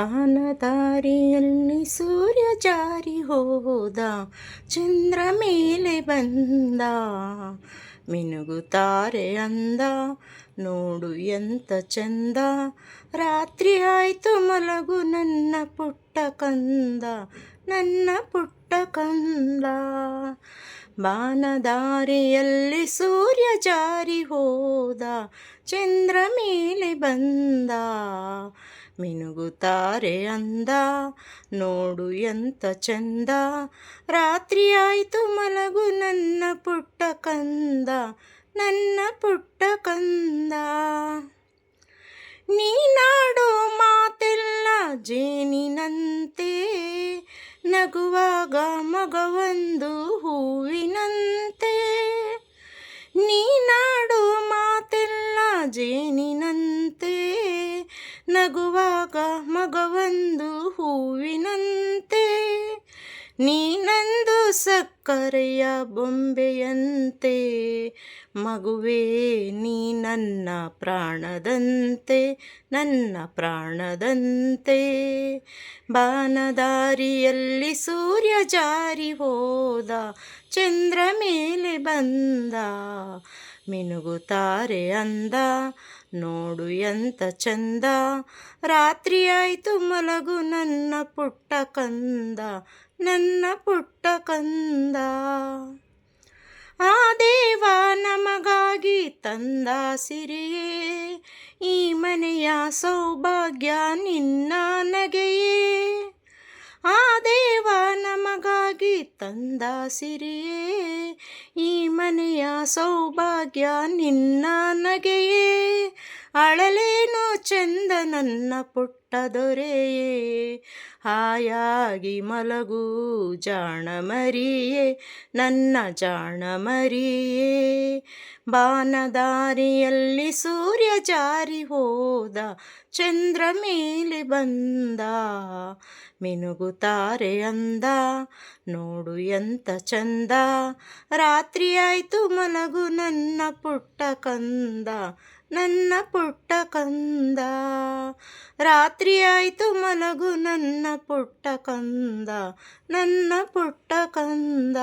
ಪಾನದಾರಿಯಲ್ಲಿ ಸೂರ್ಯ ಜಾರಿ ಹೋದ, ಚಂದ್ರ ಮೇಲೆ ಬಂದ, ಮಿನುಗುತ್ತಾರೆ ಅಂದ, ನೋಡು ಎಂತ ಚಂದ. ರಾತ್ರಿ ಆಯ್ತು ಮಲಗು ನನ್ನ ಪುಟ್ಟ ಕಂದ, ನನ್ನ ಪುಟ್ಟ ಕಂದ. ಬಾನದಾರಿಯಲ್ಲಿ ಸೂರ್ಯ ಜಾರಿ ಹೋದ, ಚಂದ್ರ ಮೇಲೆ ಬಂದ, ಮಿನುಗುತ್ತಾರೆ ಅಂದ, ನೋಡು ಎಂತ ಚಂದ. ರಾತ್ರಿ ಆಯ್ತು ಮಲಗು ನನ್ನ ಪುಟ್ಟ ಕಂದ, ನನ್ನ ಪುಟ್ಟ ಕಂದ. ನೀನಾಡೋ ಮಾತೆಲ್ಲ ಜೇನಿನಂತೆ, ನಗುವಾಗ ಮಗವೊಂದು ಹೂವಿನಂತೆ. ನೀನಾಡೋ ಮಾತೆಲ್ಲ ಜೇನಿನಂತೆ, ನಗುವಾಗ ಮಗವೊಂದು ಹೂವಿನಂತೆ. ನೀನಂದು ಸಕ್ಕರೆಯ ಬೊಂಬೆಯಂತೆ, ಮಗುವೇ ನೀ ನನ್ನ ಪ್ರಾಣದಂತೆ, ನನ್ನ ಪ್ರಾಣದಂತೆ. ಬಾನದಾರಿಯಲ್ಲಿ ಸೂರ್ಯ ಜಾರಿ ಹೋದ, ಚಂದ್ರ ಮೇಲೆ ಬಂದ, ಮಿನುಗುತ್ತಾರೆ ಅಂದ, ನೋಡು ಎಂತ ಚಂದ. ರಾತ್ರಿ ಆಯ್ತು ಮಲಗು ನನ್ನ ಪುಟ್ಟ ಕಂದ, ನನ್ನ ಪುಟ್ಟ ಕಂದ. ಆ ದೇವ ನಮಗಾಗಿ ತಂದ ಸಿರಿಯೇ, ಈ ಮನೆಯ ಸೌಭಾಗ್ಯ ನಿನ್ನ ನಗೆಯೇ. ಆ ದೇವ ನಮಗಾಗಿ ತಂದ ಸಿರಿಯೇ, ಈ ಮನೆಯ ಸೌಭಾಗ್ಯ ನಿನ್ನ ನಗೆಯೇ. ಅಳಲೇನು ಚಂದ ನನ್ನ ಪುಟ್ಟ ದೊರೆಯೇ, ಹಾಯಾಗಿ ಮಲಗು ಜಾಣ ಮರಿಯೇ, ನನ್ನ ಜಾಣ ಮರಿಯೇ. ಬಾನದಾರಿಯಲ್ಲಿ ಸೂರ್ಯ ಜಾರಿ ಹೋದ, ಚಂದ್ರ ಮೇಲೆ ಬಂದ, ಮಿನುಗುತ್ತಾರೆ ಅಂದ, ನೋಡು ಎಂತ ಚಂದ. ರಾತ್ರಿ ಆಯ್ತು ಮಲಗು ನನ್ನ ಪುಟ್ಟ ಕಂದ, ನನ್ನ ಪುಟ್ಟ ಕಂದ. ರಾತ್ರಿ ಆಯ್ತು ಮಲಗು ನನ್ನ ಪುಟ್ಟ ಕಂದ, ನನ್ನ ಪುಟ್ಟ ಕಂದ.